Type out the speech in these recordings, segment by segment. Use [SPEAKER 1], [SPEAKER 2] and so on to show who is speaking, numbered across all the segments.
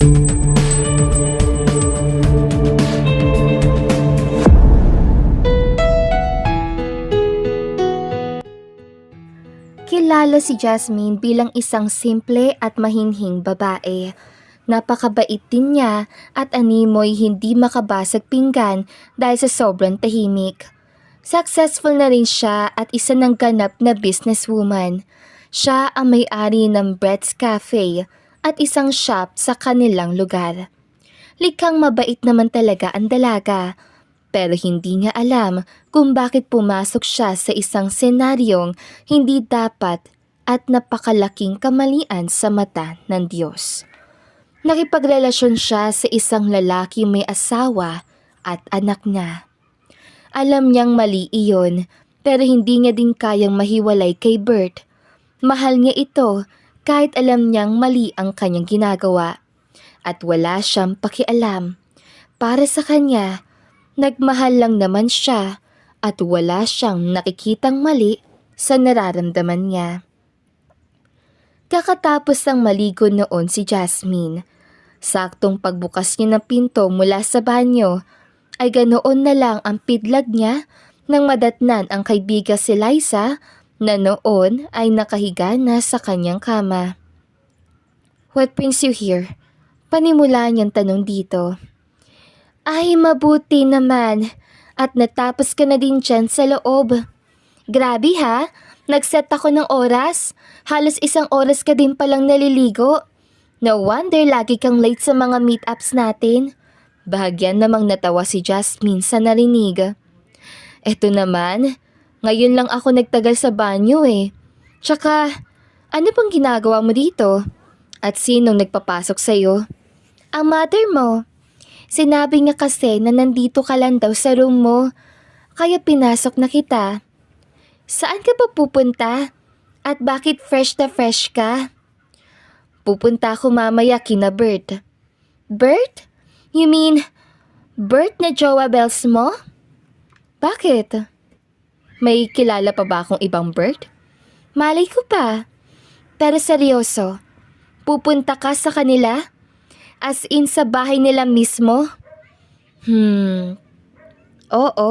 [SPEAKER 1] Kilala si Jasmine bilang isang simple at mahinhing babae. Napakabait din niya at animoy hindi makabasag pinggan dahil sa sobrang tahimik. Successful na rin siya at isa ng ganap na businesswoman. Siya ang may-ari ng Brett's Cafe at isang shop sa kanilang lugar. Likhang mabait naman talaga ang dalaga. Pero hindi niya alam kung bakit pumasok siya sa isang senaryong hindi dapat at napakalaking kamalian sa mata ng Diyos. Nakipagrelasyon siya sa isang lalaki may asawa at anak na. Alam niyang mali iyon pero hindi niya din kayang mahiwalay kay Bert. Mahal niya ito kahit alam niyang mali ang kanyang ginagawa. At wala siyang pakialam. Para sa kanya, nagmahal lang naman siya at wala siyang nakikitang mali sa nararamdaman niya. Kakatapos ng maligo noon si Jasmine. Saktong pagbukas niya ng pinto mula sa banyo, ay ganoon na lang ang pidlag niya nang madatnan ang kaibigan si Liza na noon ay nakahiga na sa kanyang kama. "What brings you here?" Panimula niyang tanong dito. "Ay, mabuti naman. At natapos ka na din dyan sa loob. Grabe ha, nagset ako ng oras. Halos 1 oras ka din palang naliligo. No wonder lagi kang late sa mga meetups natin." Bahagyan namang natawa si Jasmine sa narinig. "Eto naman, ngayon lang ako nagtagal sa banyo eh. Tsaka, ano bang ginagawa mo dito? At sinong nagpapasok sa'yo?" "Ang mother mo. Sinabi niya kasi na nandito ka lang daw sa room mo, kaya pinasok na kita." "Saan ka pa pupunta? At bakit fresh na fresh ka?" "Pupunta ako mamaya kina Bert." "Bert? You mean, Bert na jowa bells mo? Bakit? May kilala pa ba akong ibang Bert?" "Malay ko pa. Pero seryoso, pupunta ka sa kanila? As in sa bahay nila mismo?" Oo,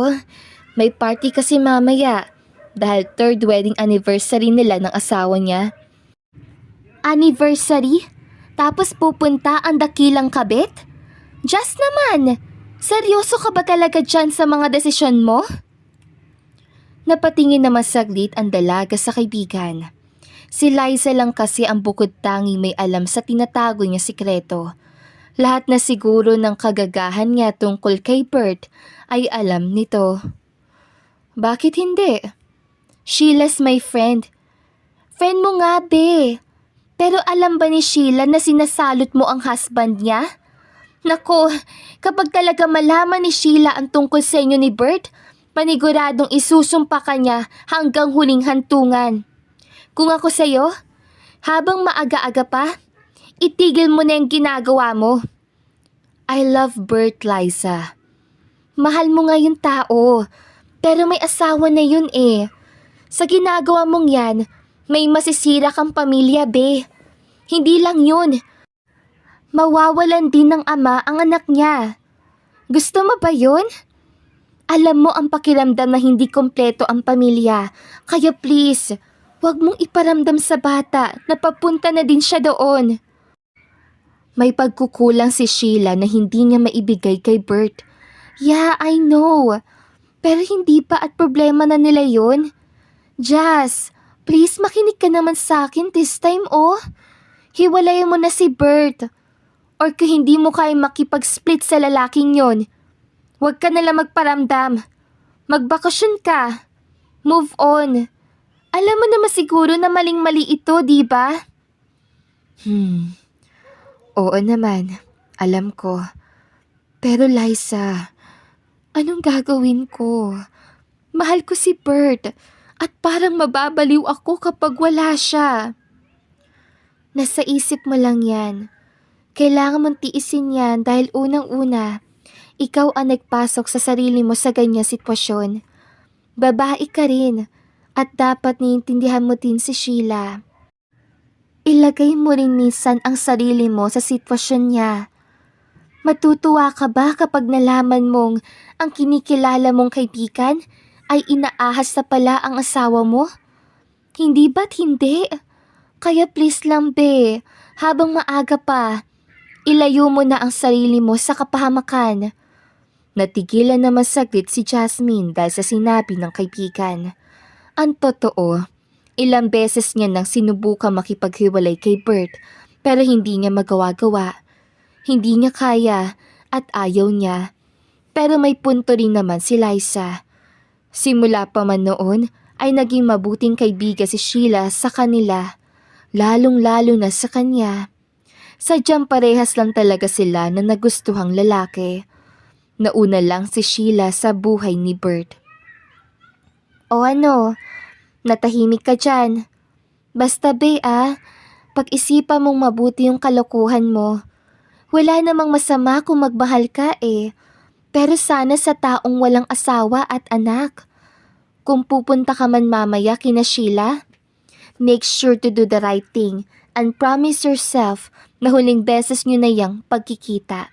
[SPEAKER 1] may party kasi mamaya dahil 3rd wedding anniversary nila ng asawa niya." "Anniversary? Tapos pupunta ang dakilang kabit? Just naman, seryoso ka ba talaga dyan sa mga desisyon mo?" Napatingin naman saglit ang dalaga sa kaibigan. Si Liza lang kasi ang bukod tanging may alam sa tinatago niya sikreto. Lahat na siguro ng kagagahan niya tungkol kay Bert ay alam nito. Bakit hindi? Sheila's my friend. Friend mo nga be. Pero alam ba ni Sheila na sinasalot mo ang husband niya? Nako, kapag talaga malaman ni Sheila ang tungkol sa inyo ni Bert, paniguradong isusumpa ka niya hanggang huling hantungan. Kung ako sa'yo, habang maaga-aga pa, itigil mo na yung ginagawa mo. I love Bert, Liza. Mahal mo nga yung tao, pero may asawa na yun eh. Sa ginagawa mong yan, may masisira kang pamilya, be. Hindi lang yun. Mawawalan din ng ama ang anak niya. Gusto mo ba yun? Alam mo ang pakiramdam na hindi kompleto ang pamilya, kaya please, wag mong iparamdam sa bata na papunta na din siya doon. May pagkukulang si Sheila na hindi niya maibigay kay Bert. Yeah, I know. Pero hindi pa at problema na nila yun. Jazz, please makinig ka naman sa akin this time oh. Hiwalayan mo na si Bert. Or kung hindi mo kaya makipag-split sa lalaking yon, huwag ka nalang magparamdam. Magbakasyon ka. Move on. Alam mo naman siguro na maling-mali ito, di ba? Oo naman. Alam ko. Pero Liza, anong gagawin ko? Mahal ko si Bert at parang mababaliw ako kapag wala siya. Nasa isip mo lang yan. Kailangan mong tiisin yan dahil unang-una, ikaw ang nagpasok sa sarili mo sa ganyang sitwasyon. Babae ka rin at dapat naiintindihan mo din si Sheila. Ilagay mo rin minsan ang sarili mo sa sitwasyon niya. Matutuwa ka ba kapag nalaman mong ang kinikilala mong kaibigan ay inaahas na pala ang asawa mo? Hindi ba't hindi? Kaya please lang be, habang maaga pa, ilayo mo na ang sarili mo sa kapahamakan. Natigilan naman saglit si Jasmine dahil sa sinabi ng kaibigan. Ang totoo, ilang beses niya nang sinubukang makipaghiwalay kay Bert pero hindi niya magawa-gawa. Hindi niya kaya at ayaw niya. Pero may punto rin naman si Liza. Simula pa man noon ay naging mabuting kaibigan si Sheila sa kanila, lalong-lalo na sa kanya. Sadyang parehas lang talaga sila na nagustuhang lalaki. Nauna lang si Sheila sa buhay ni Bert. O ano, natahimik ka dyan. Basta pag-isipan mong mabuti yung kalokohan mo. Wala namang masama kung magmahal ka pero sana sa taong walang asawa at anak. Kung pupunta ka man mamaya kina Sheila, make sure to do the right thing and promise yourself na huling beses nyo na yang pagkikita.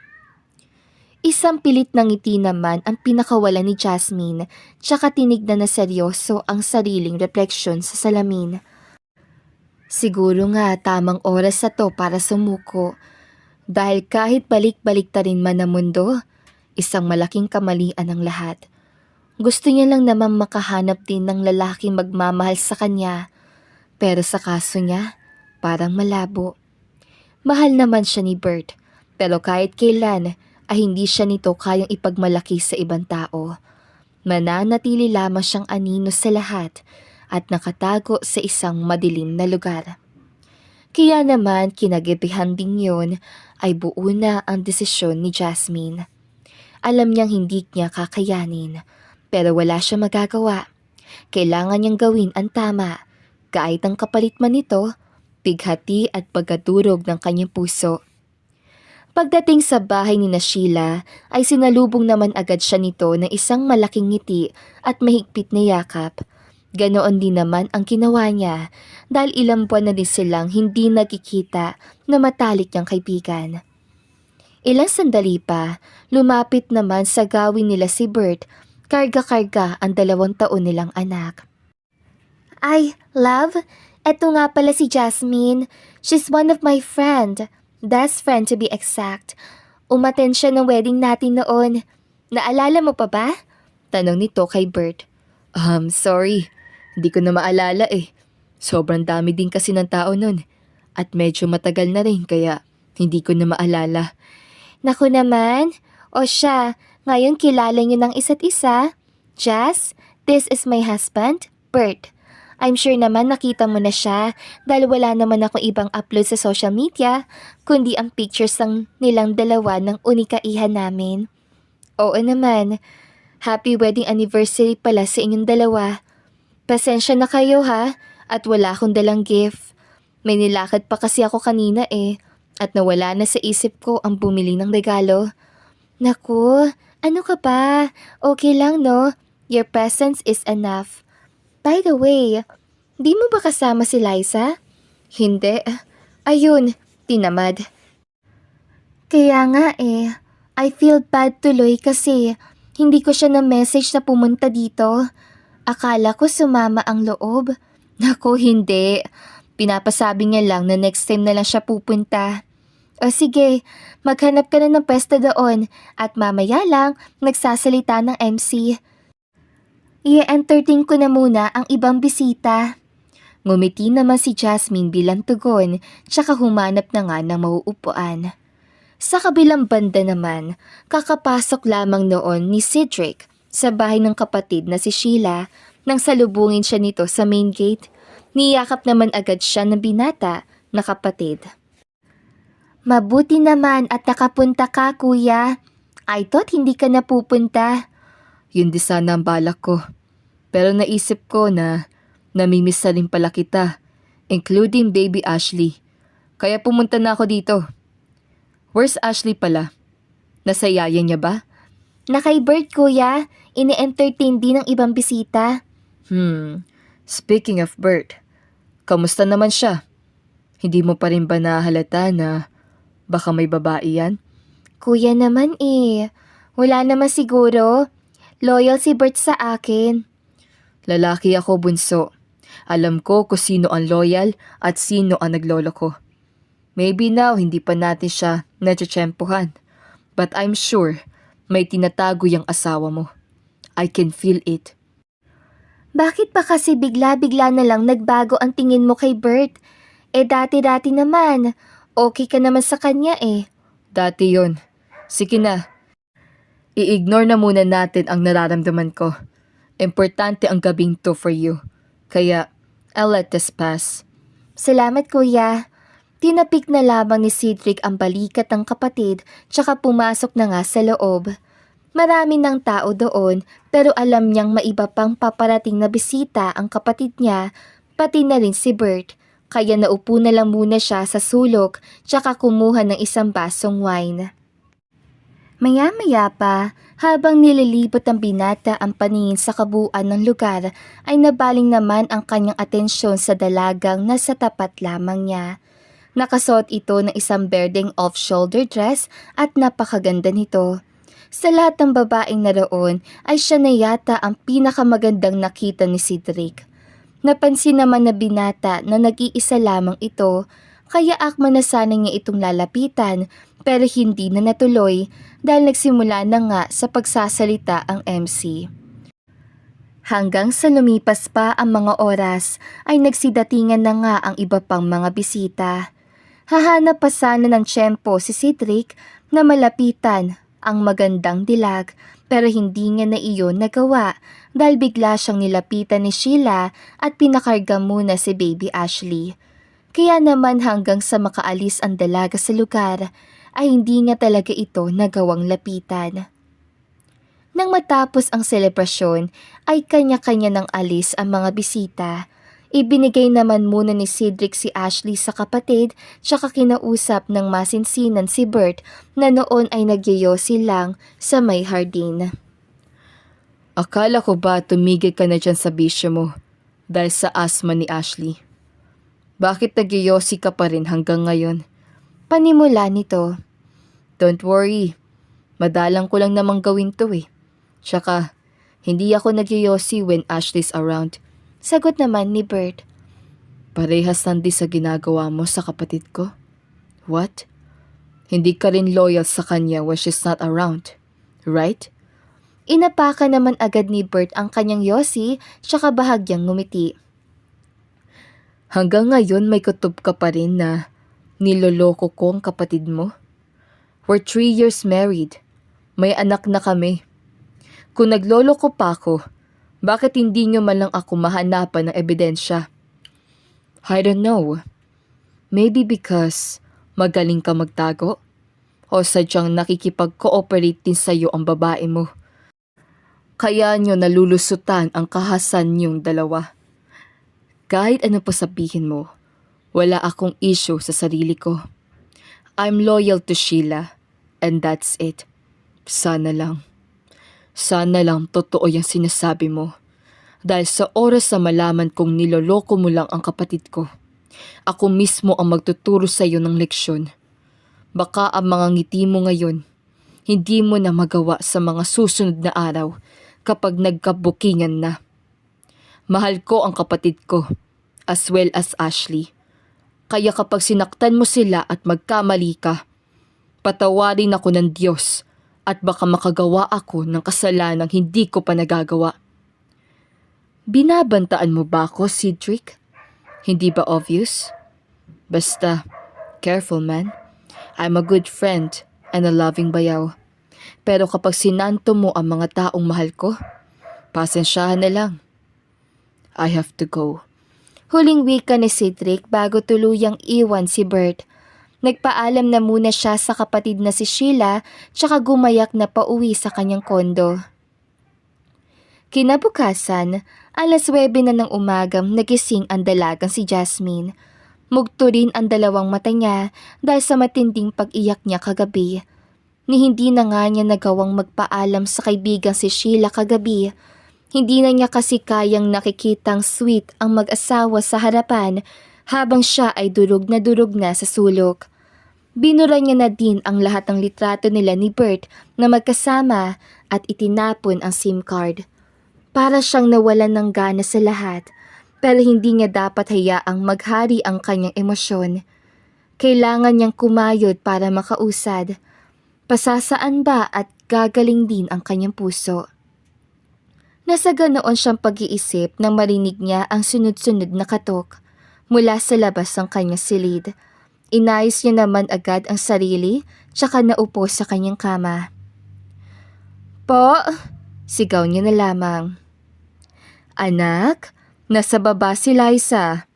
[SPEAKER 1] Isang pilit ng ngiti naman ang pinakawala ni Jasmine, tsaka tinignan na seryoso ang sariling refleksyon sa salamin. Siguro nga tamang oras na to para sumuko. Dahil kahit balik-balik ta rin man ang mundo, isang malaking kamalian ang lahat. Gusto niya lang naman makahanap din ng lalaking magmamahal sa kanya, pero sa kaso niya, parang malabo. Mahal naman siya ni Bert, pero kahit kailan ay hindi siya nito kayang ipagmalaki sa ibang tao. Mananatili lamang siyang anino sa lahat at nakatago sa isang madilim na lugar. Kaya naman kinagabihan ding yun ay buo na ang desisyon ni Jasmine. Alam niyang hindi niya kakayanin, pero wala siya magagawa. Kailangan niyang gawin ang tama, kahit ang kapalit man nito, bighati at pagkadurog ng kanyang puso. Pagdating sa bahay ni Sheila ay sinalubong naman agad siya nito ng isang malaking ngiti at mahigpit na yakap. Ganoon din naman ang ginawa niya dahil ilang buwan na din silang hindi nagkikita na matalik niyang kaibigan. Ilang sandali pa, lumapit naman sa gawin nila si Bert, karga-karga ang 2 taon nilang anak. Ay, love, eto nga pala si Jasmine. She's one of my friend. Best friend to be exact. Umattend siya ng wedding natin noon. Naalala mo pa ba? Tanong nito kay Bert.
[SPEAKER 2] Sorry. Hindi ko na maalala Sobrang dami din kasi ng tao nun. At medyo matagal na rin kaya hindi ko na maalala.
[SPEAKER 1] Naku naman. O siya, ngayon kilala niyo ng isa't isa. Jas, this is my husband, Bert. I'm sure naman nakita mo na siya dahil wala naman ako ibang upload sa social media kundi ang pictures ng nilang dalawa ng unikaihan namin. Oo naman. Happy wedding anniversary pala sa inyong dalawa. Pasensya na kayo at wala akong dalang gift. May nilakad pa kasi ako kanina at nawala na sa isip ko ang bumili ng regalo. Naku, ano ka ba? Okay lang no? Your presence is enough. By the way, di mo ba kasama si Liza?
[SPEAKER 2] Hindi. Ayun, tinamad.
[SPEAKER 1] Kaya nga I feel bad tuloy kasi hindi ko siya na-message na pumunta dito. Akala ko sumama ang loob.
[SPEAKER 2] Naku, hindi. Pinapasabi niya lang na next time na lang siya pupunta.
[SPEAKER 1] O sige, maghanap ka na ng pwesto doon at mamaya lang nagsasalita ng MC. I-entertain ko na muna ang ibang bisita.
[SPEAKER 2] Ngumiti naman si Jasmine bilang tugon, tsaka humanap na nga ng mauupuan. Sa kabilang banda naman, kakapasok lamang noon ni Cedric sa bahay ng kapatid na si Sheila nang salubungin siya nito sa main gate. Niyakap naman agad siya ng binata na kapatid.
[SPEAKER 1] Mabuti naman at nakapunta ka, kuya. I thought hindi ka napupunta.
[SPEAKER 2] Yun di sana ang balak ko. Pero naisip ko na namimiss na rin pala kita, including baby Ashley. Kaya pumunta na ako dito. Where's Ashley pala? Nasa yaya niya ba?
[SPEAKER 1] Nakay Bert, kuya. Ini-entertain din ng ibang bisita.
[SPEAKER 2] Speaking of Bert, kamusta naman siya?
[SPEAKER 3] Hindi mo pa rin ba nahalata na baka may babae yan?
[SPEAKER 2] Kuya naman wala naman siguro. Loyal si Bert sa akin.
[SPEAKER 3] Lalaki ako, bunso. Alam ko kung sino ang loyal at sino ang nagloloko. Maybe now hindi pa natin siya natsyempohan. But I'm sure may tinatago yung asawa mo. I can feel it.
[SPEAKER 2] Bakit pa kasi bigla-bigla na lang nagbago ang tingin mo kay Bert? Dati-dati naman. Okay ka naman sa kanya
[SPEAKER 3] Dati yon. Sige na. I-ignore na muna natin ang nararamdaman ko. Importante ang gabing to for you. Kaya, I'll let this pass.
[SPEAKER 2] Salamat kuya. Tinapik na lamang ni Cedric ang balikat ng kapatid tsaka pumasok na nga sa loob. Marami ng tao doon pero alam niyang maiba pang paparating na bisita ang kapatid niya, pati na rin si Bert. Kaya naupo na lang muna siya sa sulok tsaka kumuha ng isang basong wine. Maya-maya pa, habang nililibot ang binata ang paningin sa kabuuan ng lugar, ay nabaling naman ang kanyang atensyon sa dalagang nasa tapat lamang niya. Nakasuot ito ng isang berdeng off-shoulder dress at napakaganda nito. Sa lahat ng babaeng naroon ay siya na yata ang pinakamagandang nakita ni Cedric. Napansin naman na binata na nag-iisa lamang ito, kaya akma na sana niya itong lalapitan pero hindi na natuloy dahil nagsimula na nga sa pagsasalita ang MC. Hanggang sa lumipas pa ang mga oras ay nagsidatingan na nga ang iba pang mga bisita. Hahanap pa sana ng tiyempo si Cedric na malapitan ang magandang dilag pero hindi niya na iyon nagawa dahil bigla siyang nilapitan ni Sheila at pinakarga muna si Baby Ashley. Kaya naman hanggang sa makaalis ang dalaga sa lugar ay hindi nga talaga ito nagawang lapitan. Nang matapos ang selebrasyon ay kanya-kanya ng alis ang mga bisita. Ibinigay naman muna ni Cedric si Ashley sa kapatid tsaka kinausap ng masinsinan si Bert na noon ay nagyayosi lang sa may hardin.
[SPEAKER 3] Akala ko ba tumigil ka na dyan sa bisyo mo dahil sa asma ni Ashley? Bakit nagyoyosi ka pa rin hanggang ngayon?
[SPEAKER 2] Panimula nito.
[SPEAKER 3] Don't worry, madalang ko lang namang gawin to Tsaka, hindi ako nagyoyosi when Ashley's around.
[SPEAKER 2] Sagot naman ni Bert.
[SPEAKER 3] Parehas nandi sa ginagawa mo sa kapatid ko? What? Hindi ka rin loyal sa kanya when she's not around, right?
[SPEAKER 2] Inapaka naman agad ni Bert ang kanyang yosi tsaka bahagyang ngumiti.
[SPEAKER 3] Hanggang ngayon may kutob ka pa rin na niloloko ko ang kapatid mo? We're 3 years married. May anak na kami. Kung nagloloko pa ako, bakit hindi nyo man lang ako mahanapan ng ebidensya? I don't know. Maybe because magaling ka magtago? O sadyang nakikipag-cooperate din sa'yo ang babae mo? Kaya nyo nalulusutan ang kahasan nyong dalawa. Kahit ano pa sabihin mo, wala akong issue sa sarili ko. I'm loyal to Sheila, and that's it. Sana lang totoo yung sinasabi mo. Dahil sa oras na malaman kong niloloko mo lang ang kapatid ko, ako mismo ang magtuturo sa iyo ng leksyon. Baka ang mga ngiti mo ngayon, hindi mo na magawa sa mga susunod na araw kapag nagkabukingan na. Mahal ko ang kapatid ko, as well as Ashley. Kaya kapag sinaktan mo sila at magkamali ka, patawarin ako ng Diyos at baka makagawa ako ng kasalanang hindi ko pa nagagawa. Binabantaan mo ba ako, Cedric? Hindi ba obvious? Basta, careful man. I'm a good friend and a loving bayaw. Pero kapag sinanto mo ang mga taong mahal ko, pasensyahan na lang. I have to go.
[SPEAKER 2] Huling wika ni Cedric bago tuluyang iwan si Bert. Nagpaalam na muna siya sa kapatid na si Sheila tsaka gumayak na pauwi sa kanyang kondo. Kinabukasan, alas 9 na ng umagang nagising ang dalagang si Jasmine. Mugto rin ang dalawang mata niya dahil sa matinding pag-iyak niya kagabi. Ni hindi na nga niya nagawang magpaalam sa kaibigang si Sheila kagabi. Hindi na niya kasi kayang nakikitang sweet ang mag-asawa sa harapan habang siya ay durog na sa sulok. Binura niya na din ang lahat ng litrato nila ni Bert na magkasama at itinapon ang SIM card. Para siyang nawalan ng gana sa lahat, pero hindi niya dapat hayaang maghari ang kanyang emosyon. Kailangan niyang kumayod para makausad. Pasasaan ba at gagaling din ang kanyang puso? Nasa ganoon siyang pag-iisip nang marinig niya ang sunod-sunod na katok mula sa labas ng kanyang silid. Inayos niya naman agad ang sarili, tsaka naupo sa kanyang kama. "Po?" sigaw niya na lamang. "Anak, nasa baba si Liza.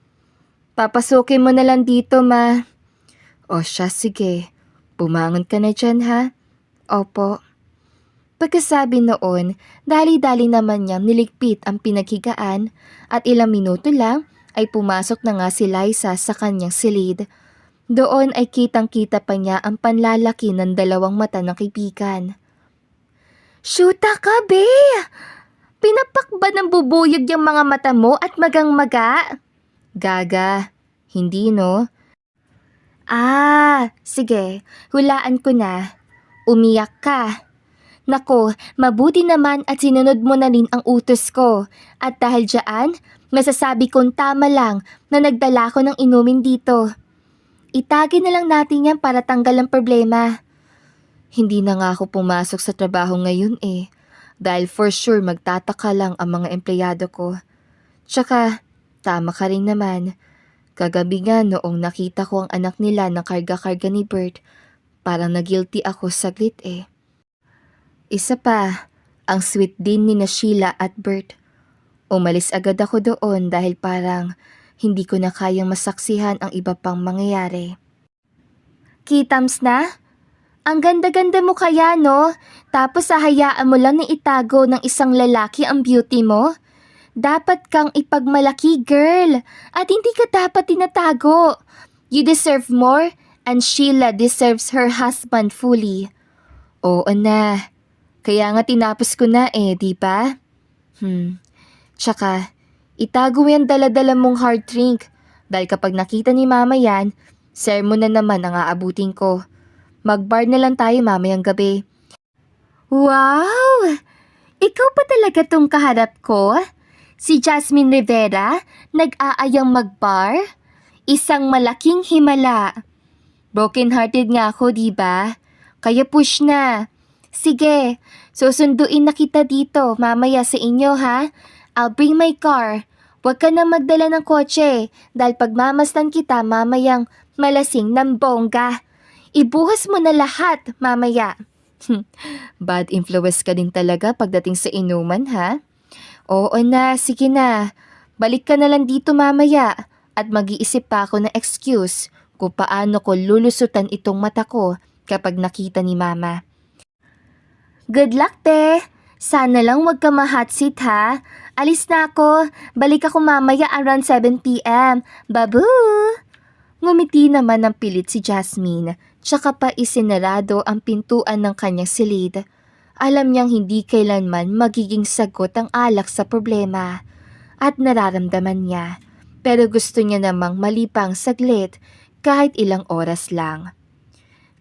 [SPEAKER 2] Papasukin mo na lang dito, ma." "O siya, sige. Bumangon ka na dyan, ha?" "Opo." Pagkasabi noon, dali-dali naman niyang niligpit ang pinaghigaan at ilang minuto lang ay pumasok na nga si Liza sa kanyang silid. Doon ay kitang-kita pa niya ang panlalaki ng dalawang mata ng kaibigan. "Shoota ka, be! Pinapak ba ng bubuyog yung mga mata mo at magang-maga?" "Gaga, hindi no?" Sige, hulaan ko na. Umiyak ka. Nako, mabuti naman at sinunod mo na rin ang utos ko. At dahil dyan, masasabi kong tama lang na nagdala ko ng inumin dito. Itagi na lang natin yan para tanggal ang problema. Hindi na nga ako pumasok sa trabaho ngayon dahil for sure magtataka lang ang mga empleyado ko. Tsaka, tama ka rin naman. Kagabi nga noong nakita ko ang anak nila na karga-karga ni Bert, parang na-guilty ako saglit Isa pa, ang sweet din ni na Sheila at Bert. Umalis agad ako doon dahil parang hindi ko na kayang masaksihan ang iba pang mangyayari. "Kitams na? Ang ganda-ganda mo kaya, no? Tapos hahayaan mo lang na itago ng isang lalaki ang beauty mo? Dapat kang ipagmalaki, girl. At hindi ka dapat tinatago. You deserve more and Sheila deserves her husband fully." "Oo na. Kaya nga tinapos ko na di ba? Tsaka, itago yung dala-dala mong hard drink dahil kapag nakita ni mama yan, sermon na naman ang aabutin ko. Mag-bar na lang tayo mamayang gabi." "Wow! Ikaw pa talaga tong kaharap ko? Si Jasmine Rivera, nag-aayang mag-bar? Isang malaking himala. Broken-hearted nga ako, diba? Kaya push na. Sige, susunduin na kita dito mamaya sa inyo, ha? I'll bring my car. Huwag ka na magdala ng kotse dahil pagmamasdan kita mamayang malasing ng bongga. Ibuhos mo na lahat mamaya."
[SPEAKER 3] Bad influence ka din talaga pagdating sa inuman, ha? Oo na, sige na. Balik ka na lang dito mamaya at mag-iisip pa ako ng excuse kung paano ko lulusutan itong mata ko kapag nakita ni mama.
[SPEAKER 2] "Good luck, te. Sana lang wag ka ma-hot seat, ha? Alis na ako. Balik ako mamaya around 7 p.m. Babu!" Ngumiti naman ng pilit si Jasmine, tsaka pa isinarado ang pintuan ng kanyang silid. Alam niyang hindi kailanman magiging sagot ang alak sa problema. At nararamdaman niya, pero gusto niya namang malipang saglit kahit ilang oras lang.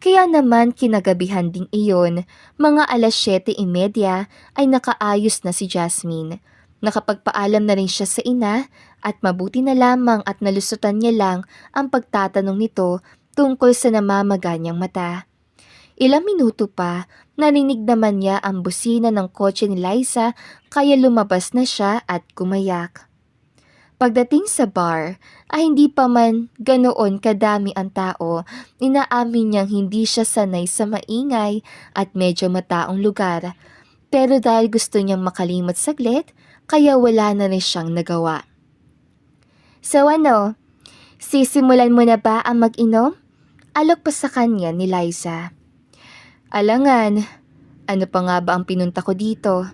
[SPEAKER 2] Kaya naman kinagabihan ding iyon, mga 7:30 ay nakaayos na si Jasmine. Nakapagpaalam na rin siya sa ina at mabuti na lamang at nalusutan niya lang ang pagtatanong nito tungkol sa namamaga niyang mata. Ilang minuto pa, narinig naman niya ang busina ng kotse ni Liza kaya lumabas na siya at gumayak. Pagdating sa bar, ay hindi pa man ganoon kadami ang tao, inaamin niyang hindi siya sanay sa maingay at medyo mataong lugar. Pero dahil gusto niyang makalimot saglit, kaya wala na rin siyang nagawa. "So ano, sisimulan mo na ba ang mag-inom?" Alok pa sa kanya ni Liza. "Alangan, ano pa nga ba ang pinunta ko dito?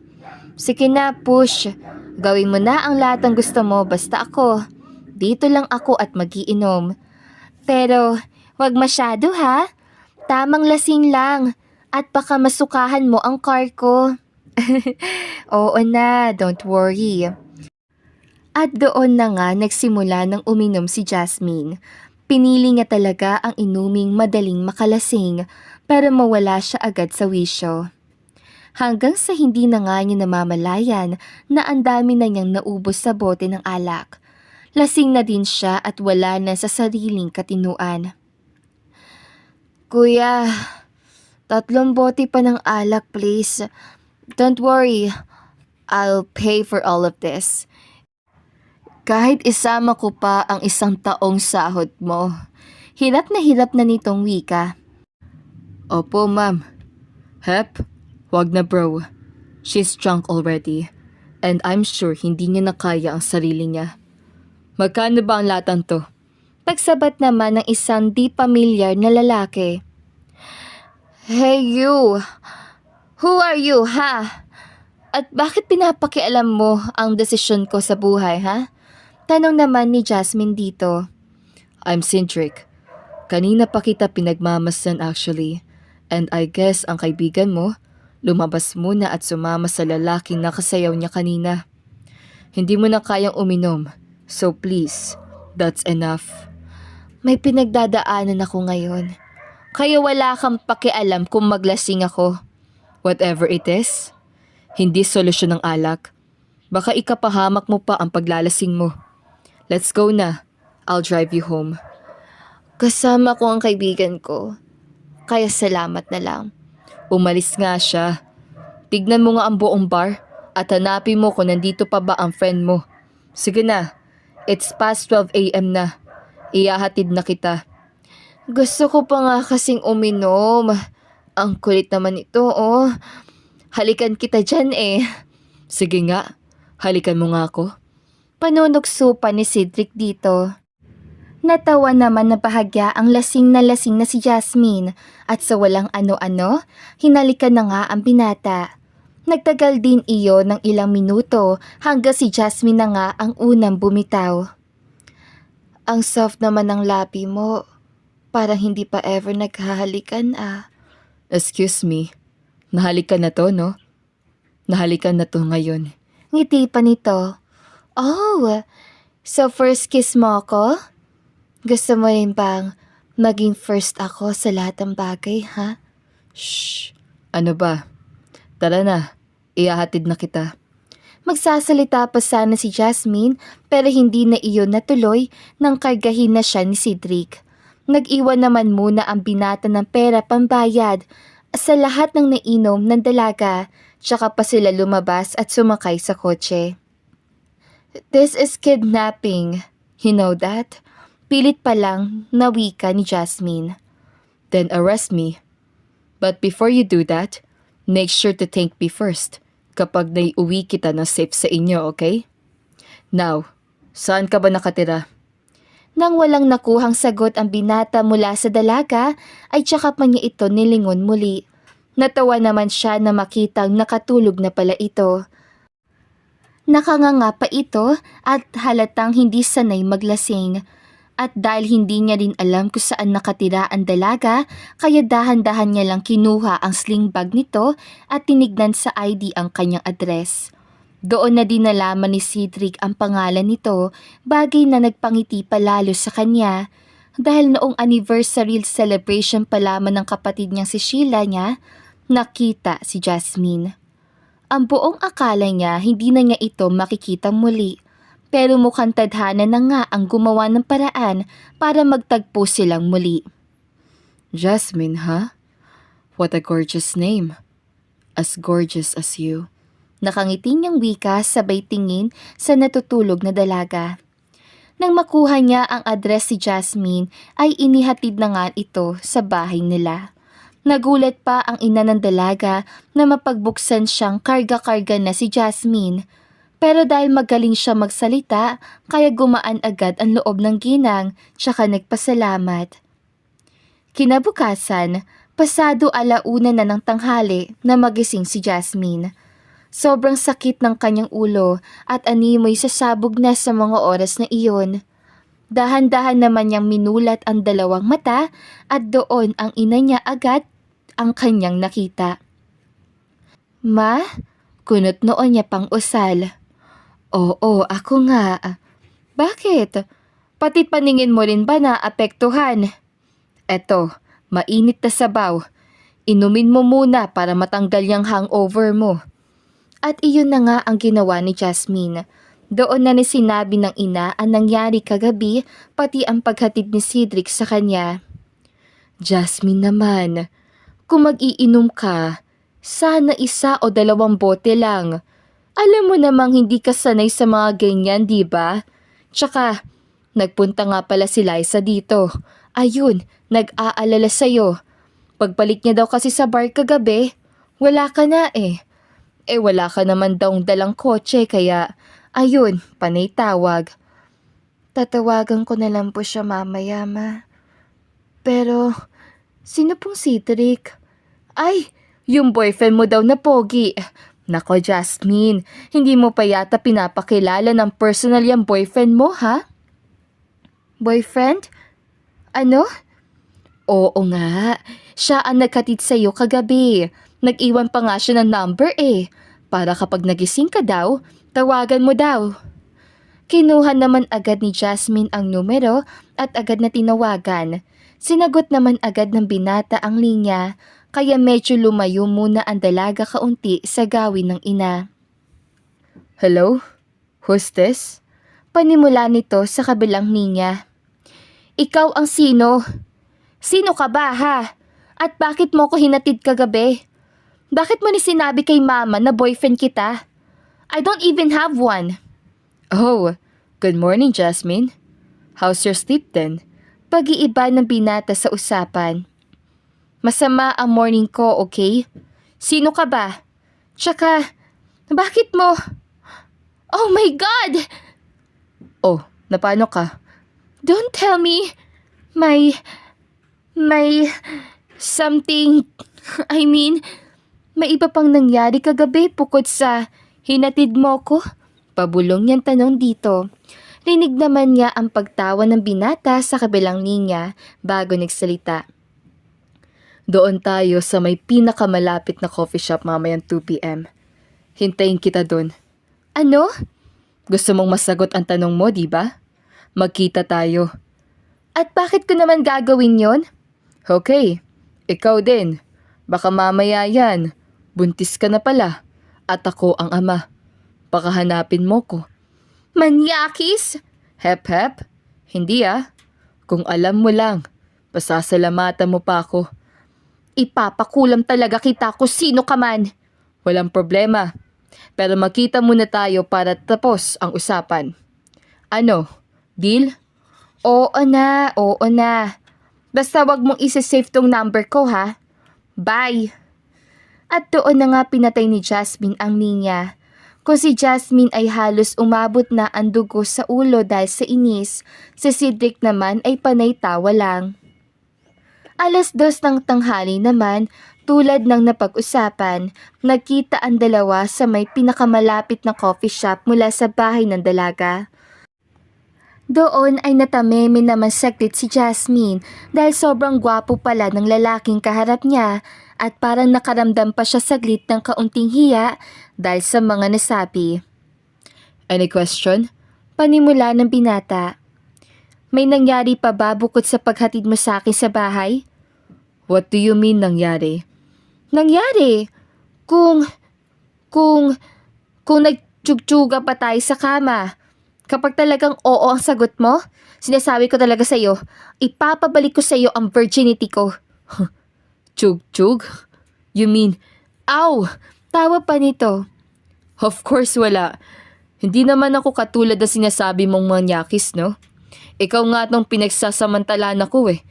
[SPEAKER 2] Sige na, push. Gawin mo na ang lahat ng gusto mo basta ako. Dito lang ako at mag-iinom. Pero wag masyado, ha? Tamang lasing lang at baka masukahan mo ang car ko." "Oo na, don't worry." At doon na nga nagsimula ng uminom si Jasmine. Pinili niya talaga ang inuming madaling makalasing para mawala siya agad sa wisyo. Hanggang sa hindi na nga niya namamalayan na ang dami na niyang naubos sa bote ng alak. Lasing na din siya at wala na sa sariling katinuan. Kuya, 3 bote pa ng alak please. Don't worry, I'll pay for all of this. Kahit isama ko pa ang 1 taong sahod mo. Hirap na nitong wika.
[SPEAKER 3] Opo, ma'am. Hep, wag na bro. She's drunk already. And I'm sure hindi niya nakaya ang sarili niya. Magkano ba ang latang to?
[SPEAKER 2] Pagsabat naman ng isang di pamilyar na lalaki. Hey you! Who are you, ha? At bakit pinapakialam mo ang desisyon ko sa buhay, ha? Tanong naman ni Jasmine dito.
[SPEAKER 3] I'm Cedric. Kanina pa kita pinagmamasdan actually. And I guess ang kaibigan mo, lumabas muna at sumama sa lalaking nakasayaw niya kanina. Hindi mo na kayang uminom. So please, that's enough.
[SPEAKER 2] May pinagdadaanan ako ngayon. Kaya wala kang pakialam kung maglasing ako.
[SPEAKER 3] Whatever it is, hindi solusyon ng alak. Baka ikapahamak mo pa ang paglalasing mo. Let's go na. I'll drive you home.
[SPEAKER 2] Kasama ko ang kaibigan ko. Kaya salamat na lang.
[SPEAKER 3] Umalis nga siya. Tignan mo nga ang buong bar at hanapin mo kung nandito pa ba ang friend mo. Sige na, it's past 12 a.m. na. Iyahatid na kita.
[SPEAKER 2] Gusto ko pa nga kasing uminom. Ang kulit naman ito, oh. Halikan kita dyan eh.
[SPEAKER 3] Sige nga, halikan mo nga ako.
[SPEAKER 2] Panunokso pa ni Cedric dito. Natawa naman na bahagya ang lasing na si Jasmine at sa walang ano-ano, hinalikan na nga ang binata. Nagtagal din iyo ng ilang minuto hanggang si Jasmine na nga ang unang bumitaw. Ang soft naman ng labi mo, parang hindi pa ever naghahalikan ah.
[SPEAKER 3] Excuse me, nahalikan na to, no? Nahalikan na to ngayon.
[SPEAKER 2] Ngiti pa nito. Oh, so first kiss mo ako? Gusto mo rin bang maging first ako sa lahat ng bagay, ha?
[SPEAKER 3] Shh, ano ba? Tara na, iyahatid na kita.
[SPEAKER 2] Magsasalita pa sana si Jasmine pero hindi na iyon natuloy nang kargahin na siya ni Cedric. Nag-iwan naman muna ang binata ng pera pambayad sa lahat ng nainom ng dalaga tsaka pa sila lumabas at sumakay sa kotse. This is kidnapping. You know that? Pilit pa lang na wika ni Jasmine.
[SPEAKER 3] Then arrest me. But before you do that, make sure to thank me first kapag naiuwi kita na safe sa inyo, okay? Now, saan ka ba nakatira?
[SPEAKER 2] Nang walang nakuhang sagot ang binata mula sa dalaga, ay tsaka pa niya ito nilingon muli. Natawa naman siya na makitang nakatulog na pala ito. Nakanganga pa ito at halatang hindi sanay maglasing. At dahil hindi niya rin alam kung saan nakatira ang dalaga, kaya dahan-dahan niya lang kinuha ang sling bag nito at tinignan sa ID ang kanyang address. Doon na din nalaman ni Cedric ang pangalan nito, bagay na nagpangiti palalo sa kanya. Dahil noong anniversary celebration pa lamang ng kapatid niyang si Sheila niya, nakita si Jasmine. Ang buong akala niya hindi na niya ito makikita muli. Pero mukhang tadhana na nga ang gumawa ng paraan para magtagpo silang muli.
[SPEAKER 3] Jasmine, huh? What a gorgeous name. As gorgeous as you.
[SPEAKER 2] Nakangiti niyang wika sabay tingin sa natutulog na dalaga. Nang makuha niya ang address si Jasmine ay inihatid na nga ito sa bahay nila. Nagulat pa ang ina ng dalaga na mapagbuksan siyang karga-karga na si Jasmine. Pero dahil magaling siya magsalita, kaya gumaan agad ang loob ng ginang tsaka nagpasalamat. Kinabukasan, pasado 1:00 na ng tanghali na magising si Jasmine. Sobrang sakit ng kanyang ulo at animoy sasabog na sa mga oras na iyon. Dahan-dahan naman niyang minulat ang 2 mata at doon ang ina niya agad ang kanyang nakita. Ma, kunot noon niya pang usal. Oo, ako nga. Bakit? Pati paningin mo rin ba naapektuhan? Eto, mainit na sabaw. Inumin mo muna para matanggal yung hangover mo. At iyon na nga ang ginawa ni Jasmine. Doon na ni sinabi ng ina ang nangyari kagabi pati ang paghatid ni Cedric sa kanya. Jasmine naman, kung mag-iinom ka, sana 1 o 2 bote lang. Alam mo namang hindi ka sanay sa mga ganyan, di ba? Tsaka, nagpunta nga pala si Liza dito. Ayun, nag-aalala sa'yo. Pagbalik niya daw kasi sa bar kagabi, wala ka na eh. Wala ka naman daw dalang kotse kaya, ayun, panay tawag. Tatawagan ko na lang po siya mamaya, ma. Pero, sino pong Cedric? Ay, yung boyfriend mo daw na pogi. Nako Jasmine, hindi mo pa yata pinapakilala ng personal yung boyfriend mo, ha? Boyfriend? Ano? Oo nga, siya ang naghatid sa'yo kagabi. Nag-iwan pa nga siya ng number eh. Para kapag nagising ka daw, tawagan mo daw. Kinuha naman agad ni Jasmine ang numero at agad na tinawagan. Sinagot naman agad ng binata ang linya, kaya medyo lumayo muna ang dalaga kaunti sa gawin ng ina.
[SPEAKER 3] Hello? Who's this?
[SPEAKER 2] Panimula nito sa kabilang linya. Ikaw ang sino? Sino ka ba ha? At bakit mo ko hinatid kagabi? Bakit mo ni sinabi kay mama na boyfriend kita? I don't even have one.
[SPEAKER 3] Oh, good morning Jasmine. How's your sleep then?
[SPEAKER 2] Pag-iiba ng binata sa usapan. Masama ang morning ko, okay? Sino ka ba? Tsaka, bakit mo? Oh my God!
[SPEAKER 3] Oh, napano ka?
[SPEAKER 2] Don't tell me. May something, may iba pang nangyari kagabi bukod sa hinatid mo ko? Pabulong niyang tanong dito. Rinig naman niya ang pagtawa ng binata sa kabilang linya bago nagsalita.
[SPEAKER 3] Doon tayo sa may pinakamalapit na coffee shop mamayang 2 p.m. Hintayin kita doon.
[SPEAKER 2] Ano?
[SPEAKER 3] Gusto mong masagot ang tanong mo, di ba? Magkita tayo.
[SPEAKER 2] At bakit ko naman gagawin yon?
[SPEAKER 3] Okay, ikaw din. Baka mamaya yan. Buntis ka na pala. At ako ang ama. Baka hanapin mo ko.
[SPEAKER 2] Manyakis?
[SPEAKER 3] Hep hep? Hindi ah. Kung alam mo lang, pasasalamatan mo pa ako.
[SPEAKER 2] Ipapakulam talaga kita kung sino ka man.
[SPEAKER 3] Walang problema. Pero magkita muna tayo para tapos ang usapan. Ano? Deal?
[SPEAKER 2] Oo na. Basta wag mong isa-save tong number ko ha. Bye. At doon na nga pinatay ni Jasmine ang linya. Kung si Jasmine ay halos umabot na ang dugo sa ulo dahil sa inis, si Cedric naman ay panay tawa lang. 2:00 ng tanghali naman, tulad ng napag-usapan, nagkita ang dalawa sa may pinakamalapit na coffee shop mula sa bahay ng dalaga. Doon ay natameme naman saglit si Jasmine dahil sobrang gwapo pala ng lalaking kaharap niya at parang nakaramdam pa siya saglit ng kaunting hiya dahil sa mga nasabi.
[SPEAKER 3] Any question?
[SPEAKER 2] Panimula ng binata. May nangyari pa ba bukod sa paghatid mo sa akin sa bahay?
[SPEAKER 3] What do you mean nangyari?
[SPEAKER 2] Nangyari? Kung nagtsuga pa tayo sa kama. Kapag talagang oo ang sagot mo, sinasabi ko talaga sa'yo, ipapabalik ko sa'yo ang virginity ko.
[SPEAKER 3] Chug-chug? You mean,
[SPEAKER 2] Ow! Tawa pa nito.
[SPEAKER 3] of course wala. Hindi naman ako katulad na sinasabi mong manyakis, no? Ikaw nga tong pinagsasamantalaan ako eh.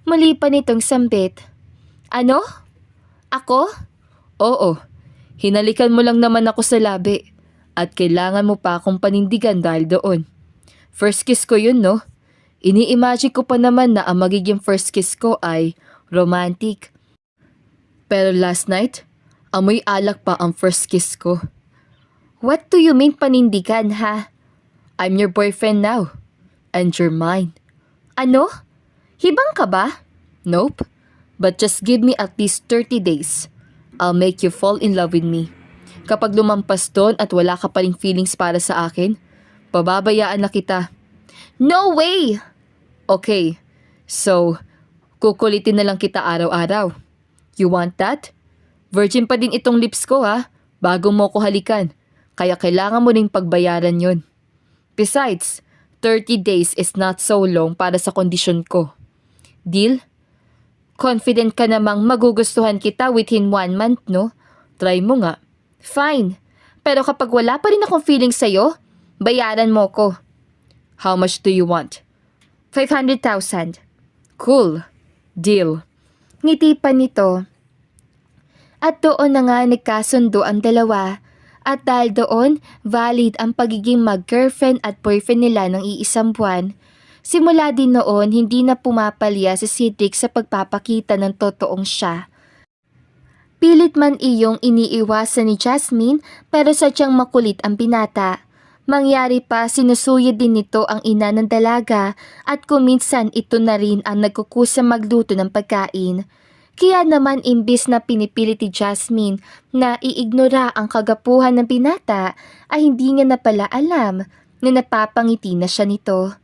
[SPEAKER 2] Mali pa nitong sambit. Ano? Ako?
[SPEAKER 3] Oo, hinalikan mo lang naman ako sa labi. At kailangan mo pa akong panindigan dahil doon. First kiss ko yun, no? Ini-imagine ko pa naman na ang magiging first kiss ko ay romantic. Pero last night, amoy alak pa ang first kiss ko.
[SPEAKER 2] What do you mean panindigan ha?
[SPEAKER 3] I'm your boyfriend now. And you're mine.
[SPEAKER 2] Ano? Hibang ka ba?
[SPEAKER 3] Nope. But just give me at least 30 days. I'll make you fall in love with me. Kapag lumampas doon at wala ka pa ring feelings para sa akin, pababayaan na kita.
[SPEAKER 1] No way!
[SPEAKER 3] Okay, so, kukulitin na lang kita araw-araw. You want that? Virgin pa din itong lips ko ha, bago mo ko halikan. Kaya kailangan mo ring pagbayaran yon. Besides, 30 days is not so long para sa kondisyon ko. Deal? Confident ka namang magugustuhan kita within 1 month, no? Try mo nga.
[SPEAKER 1] Fine. Pero kapag wala pa rin akong feeling sa'yo, bayaran mo ko.
[SPEAKER 3] How much do you want?
[SPEAKER 1] 500,000.
[SPEAKER 3] Cool. Deal.
[SPEAKER 1] Ngiti pa nito. At doon na nga nagkasundo ang dalawa. At dahil doon, valid ang pagiging mag-girlfriend at boyfriend nila ng iisang buwan. Simula din noon, hindi na pumapalya si Cedric sa pagpapakita ng totoong siya. Pilit man iyong iniiwasan ni Jasmine pero sadyang makulit ang binata. Mangyari pa sinusuyod din nito ang ina ng dalaga at kuminsan ito na rin ang nagkukusa magluto ng pagkain. Kaya naman imbis na pinipilit ni Jasmine na iignora ang kagapuhan ng binata ay hindi niya na pala alam na napapangiti na siya nito.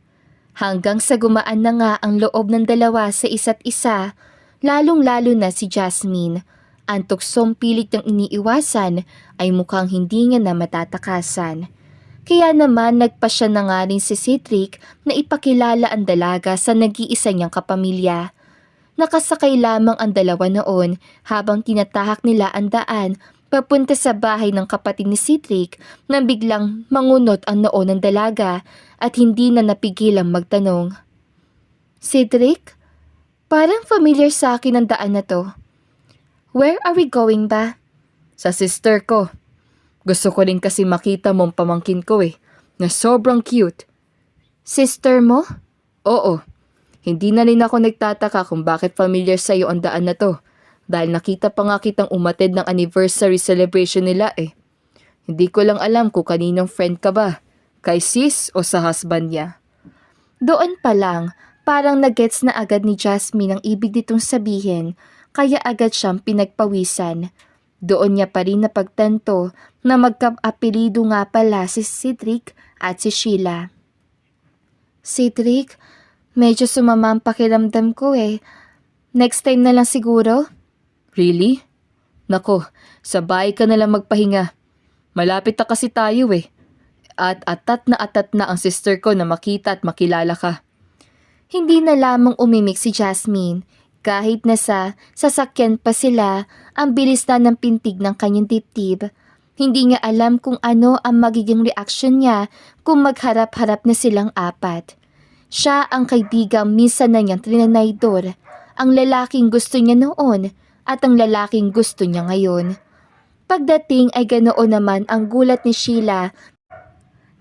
[SPEAKER 1] Hanggang sa gumaan na nga ang loob ng dalawa sa isa't isa, lalong-lalo na si Jasmine. Ang tuksong pilit ng iniiwasan ay mukhang hindi niya na matatakasan. Kaya naman nagpasya na nga rin si Cedric na ipakilala ang dalaga sa nag-iisa niyang kapamilya. Nakasakay lamang ang dalawa noon habang tinatahak nila ang daan papunta sa bahay ng kapatid ni Cedric nang biglang mangunot ang noo ng dalaga at hindi na napigilang magtanong. Cedric, parang familiar sa akin ang daan na to. Where are we going ba?
[SPEAKER 3] Sa sister ko. Gusto ko rin kasi makita mong pamangkin ko na sobrang cute.
[SPEAKER 1] Sister mo?
[SPEAKER 3] Oo. Hindi na rin ako nagtataka kung bakit familiar sa'yo ang daan na to. Dahil nakita pa nga kitang umattend ng anniversary celebration nila Hindi ko lang alam kung kaninong friend ka ba. Kay sis o sa husband niya.
[SPEAKER 1] Doon pa lang, parang nagets na agad ni Jasmine ang ibig nitong sabihin, kaya agad siyang pinagpawisan. Doon niya pa rin napagtanto na magka-apelido nga pala si Cedric at si Sheila. Cedric, medyo sumama ang pakiramdam ko Next time na lang siguro?
[SPEAKER 3] Really? Nako, sa bahay ka na lang magpahinga. Malapit na kasi tayo At atat na ang sister ko na makita at makilala ka.
[SPEAKER 1] Hindi na lamang umimik si Jasmine. Kahit nasa sasakyan pa sila, ang bilis na ng pintig ng kanyang dibdib. Hindi niya alam kung ano ang magiging reaksyon niya kung magharap-harap na silang apat. Siya ang kaibigang minsan na niyang trinanaydor, ang lalaking gusto niya noon at ang lalaking gusto niya ngayon. Pagdating ay ganoon naman ang gulat ni Sheila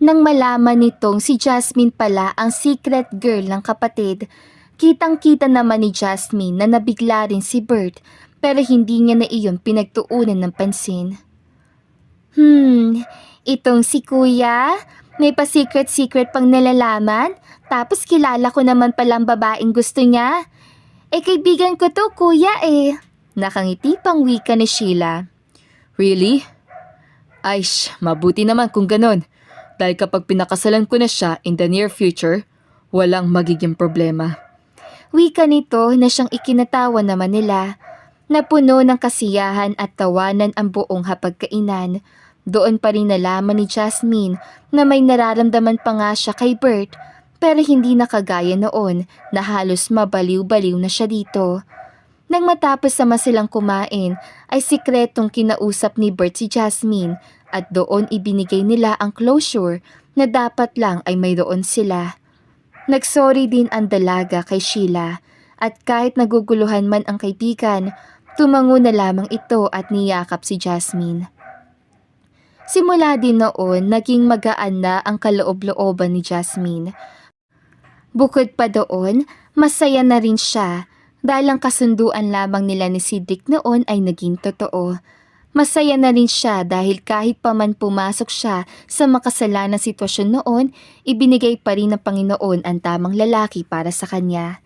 [SPEAKER 1] nang malaman nitong si Jasmine pala ang secret girl ng kapatid. Kitang-kita naman ni Jasmine na nabigla rin si Bert pero hindi niya na iyon pinagtuunan ng pansin. Itong si Kuya, may pa-secret-secret pang nalalaman tapos kilala ko naman palang babaeng gusto niya. Kaibigan ko to Kuya Nakangiti pang wika ni Sheila.
[SPEAKER 3] Really? Ay, mabuti naman kung ganon. Dahil kapag pinakasalan ko na siya in the near future, walang magiging problema.
[SPEAKER 1] Wika nito na siyang ikinatawa naman nila. Napuno ng kasiyahan at tawanan ang buong hapagkainan. Doon pa rin nalaman ni Jasmine na may nararamdaman pa nga siya kay Bert pero hindi na kagaya noon na halos mabaliw-baliw na siya dito. Nang matapos sama silang kumain ay sikretong kinausap ni Bert si Jasmine at doon ibinigay nila ang closure na dapat lang ay mayroon sila. Nagsorry din ang dalaga kay Sheila at kahit naguguluhan man ang kaibigan, tumango na lamang ito at niyakap si Jasmine. Simula din noon, naging magaan na ang kaloob-looban ni Jasmine. Bukod pa doon, masaya na rin siya dahil ang kasunduan lamang nila ni Cedric noon ay naging totoo. Masaya na rin siya dahil kahit pa man pumasok siya sa makasalanang sitwasyon noon, ibinigay pa rin ng Panginoon ang tamang lalaki para sa kanya.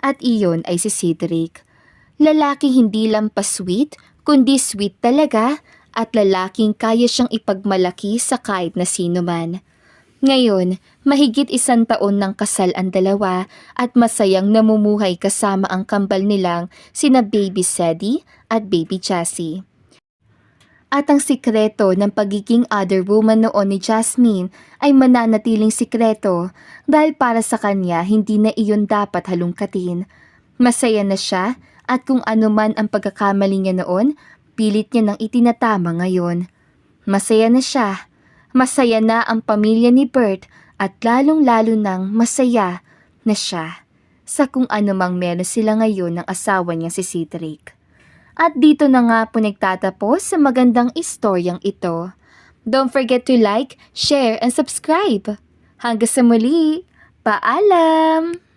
[SPEAKER 1] At iyon ay si Cedric. Lalaki hindi lang pa-sweet, kundi sweet talaga at lalaking kaya siyang ipagmalaki sa kahit na sino man. Ngayon, mahigit 1 taon ng kasal ang dalawa at masayang namumuhay kasama ang kambal nilang sina Baby Sadie at Baby Jessie. At ang sikreto ng pagiging other woman noon ni Jasmine ay mananatiling sikreto dahil para sa kanya hindi na iyon dapat halungkatin. Masaya na siya at kung ano man ang pagkakamali niya noon, pilit niya nang itinatama ngayon. Masaya na siya. Masaya na ang pamilya ni Bert at lalong-lalo nang masaya na siya sa kung ano mang meron sila ngayon ng asawa niya si Cedric. At dito na nga po nagtatapos sa magandang istoryang ito. Don't forget to like, share, and subscribe. Hanggang sa muli, paalam!